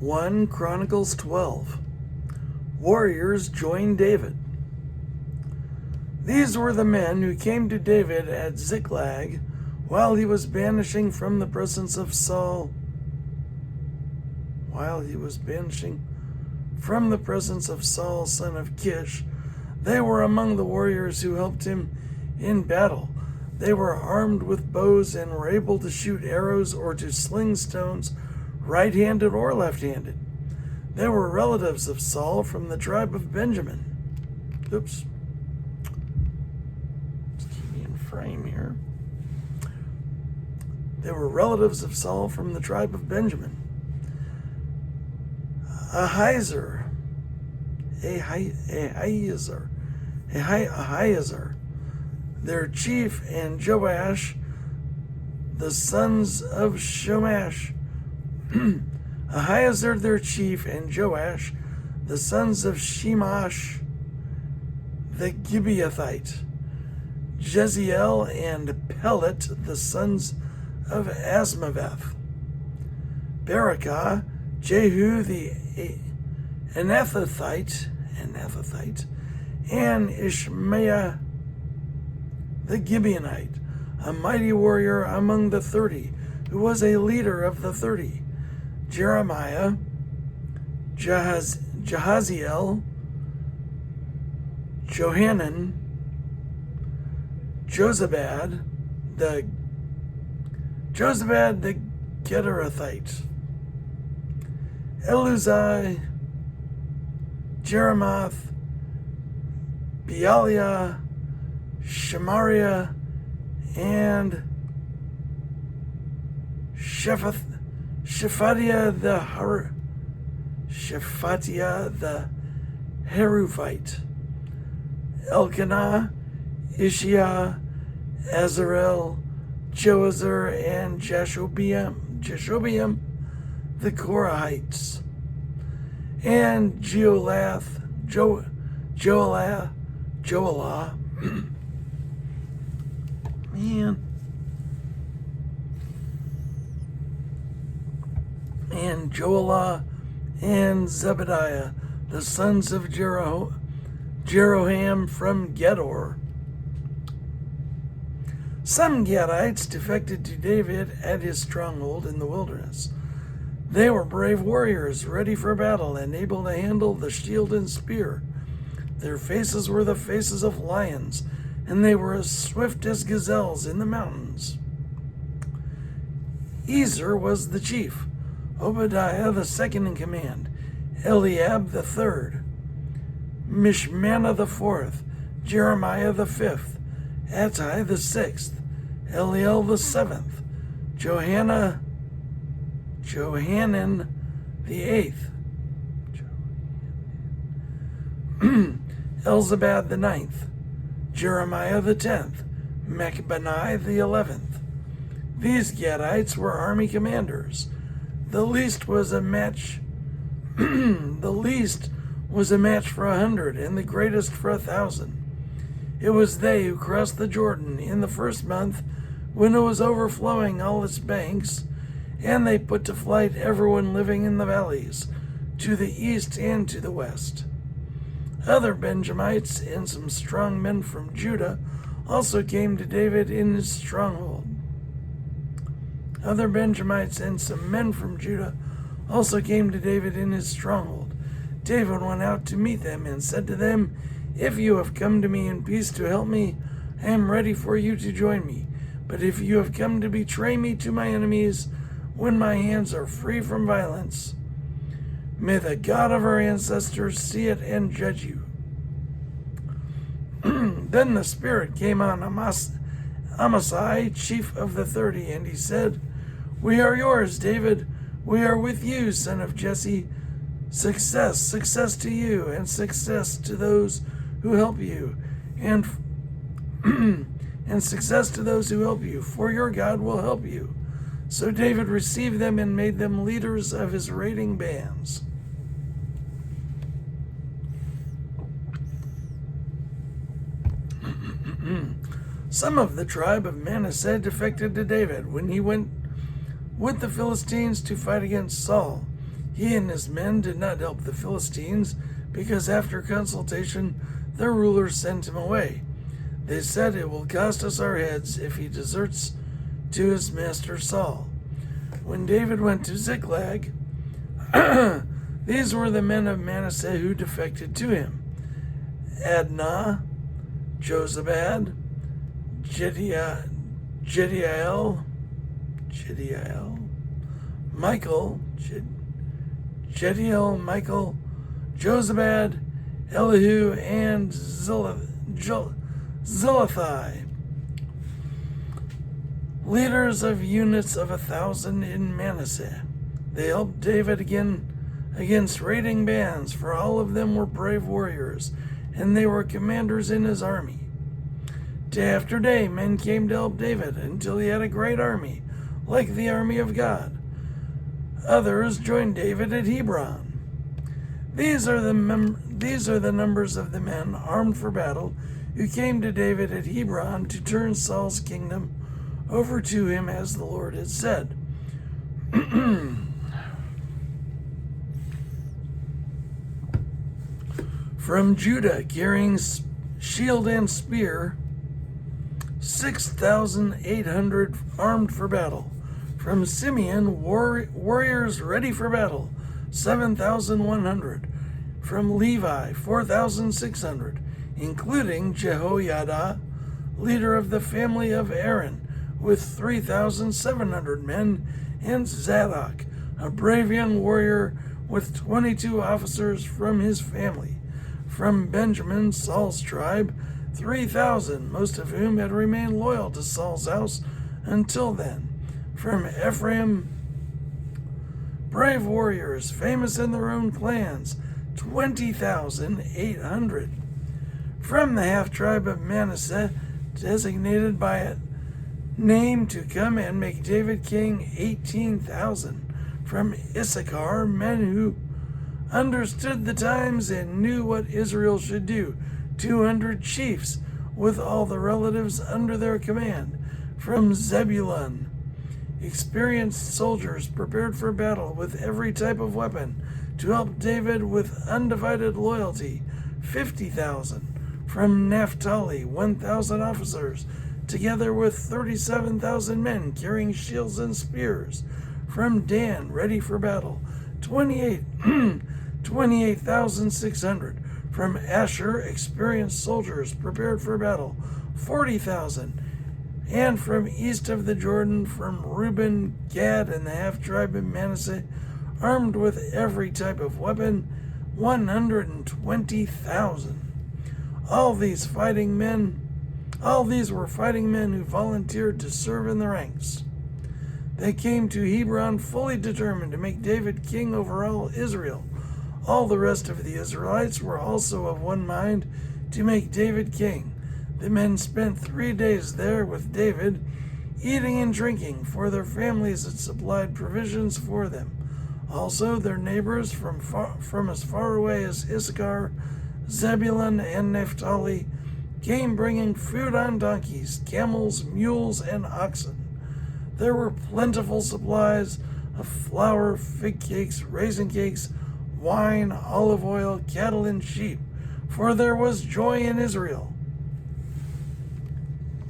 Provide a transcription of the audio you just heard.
1 Chronicles 12. Warriors join David. These were the men who came to David at Ziklag while he was banishing from the presence of Saul. Saul, son of Kish, they were among the warriors who helped him in battle. They were armed with bows and were able to shoot arrows or to sling stones, right-handed or left-handed. They were relatives of Saul from the tribe of Benjamin. Oops. Just keep me in frame here. They were relatives of Saul from the tribe of Benjamin. Ahiezer, their chief, and Joash, the sons of Shamash. Ahiezer, their chief, and Joash, the sons of Shemash, the Gibeathite. Jeziel and Pelet, the sons of Asmaveth. Berakah, Jehu the Anathothite, and Ishmael the Gibeonite, a mighty warrior among the 30, who was a leader of the 30. Jeremiah, Jahaziel, Johanan, Jozabad the Gederathite, Eluzai, Jeremoth, Bealiah, Shemariah, and Shephatiah the Heruvite, Elkanah, Ishiah, Azarel, Joazar, and Jashobeam the Korahites, and Joelah, and Joelah, and Zebediah, the sons of Jeroham from Gedor. Some Gadites defected to David at his stronghold in the wilderness. They were brave warriors, ready for battle and able to handle the shield and spear. Their faces were the faces of lions, and they were as swift as gazelles in the mountains. Ezer was the chief, Obadiah the second in command, Eliab the third, Mishmannah the fourth, Jeremiah the fifth, Attai the sixth, Eliel the seventh, Johanan the eighth, Elzabad the ninth, Jeremiah the 10th, Machbanai the 11th. These Gadites were army commanders. The least was a match for 100, and the greatest for 1,000. It was they who crossed the Jordan in the first month, when it was overflowing all its banks, and they put to flight everyone living in the valleys, to the east and to the west. Other Benjamites and some strong men from Judah also came to David in his stronghold. David went out to meet them and said to them, "If you have come to me in peace to help me, I am ready for you to join me. But if you have come to betray me to my enemies, when my hands are free from violence, may the God of our ancestors see it and judge you." Then the Spirit came on Amasai, chief of the 30, and he said, "We are yours, David. We are with you, son of Jesse. Success to you, and success to those who help you, and success to those who help you, for your God will help you." So David received them and made them leaders of his raiding bands. Some of the tribe of Manasseh defected to David when he went with the Philistines to fight against Saul. He and his men did not help the Philistines because after consultation, their rulers sent him away. They said, "It will cost us our heads if he deserts to his master Saul." When David went to Ziklag, these were the men of Manasseh who defected to him: Adnah, Jozabad, Jediael, Michael, Jediel, Michael, Jozabad, Elihu, and Zilithai, leaders of units of 1,000 in Manasseh. They helped David again against raiding bands, for all of them were brave warriors, and they were commanders in his army. Day after day, men came to help David until he had a great army, like the army of God. Others joined David at Hebron. These are the numbers of the men armed for battle who came to David at Hebron to turn Saul's kingdom over to him, as the Lord had said. From Judah, carrying shield and spear, 6,800 armed for battle. From Simeon, warriors ready for battle, 7,100. From Levi, 4,600, including Jehoiada, leader of the family of Aaron, with 3,700 men, and Zadok, a brave young warrior with 22 officers from his family. From Benjamin, Saul's tribe, 3,000, most of whom had remained loyal to Saul's house until then. From Ephraim, brave warriors, famous in their own clans, 20,800. From the half-tribe of Manasseh, designated by a name to come and make David king, 18,000. From Issachar, men who understood the times and knew what Israel should do, 200 chiefs with all the relatives under their command. From Zebulun, experienced soldiers prepared for battle with every type of weapon to help David with undivided loyalty, 50,000. From Naphtali, 1,000 officers, together with 37,000 men carrying shields and spears. From Dan, ready for battle, 28,600. From Asher, experienced soldiers prepared for battle, 40,000. And from east of the Jordan, from Reuben, Gad, and the half-tribe of Manasseh, armed with every type of weapon, 120,000. All these were fighting men who volunteered to serve in the ranks. They came to Hebron fully determined to make David king over all Israel. All the rest of the Israelites were also of one mind to make David king. The men spent 3 days there with David, eating and drinking, for their families had supplied provisions for them. Also, their neighbors from as far away as Issachar, Zebulun, and Naphtali came bringing food on donkeys, camels, mules, and oxen. There were plentiful supplies of flour, fig cakes, raisin cakes, wine, olive oil, cattle, and sheep, for there was joy in Israel.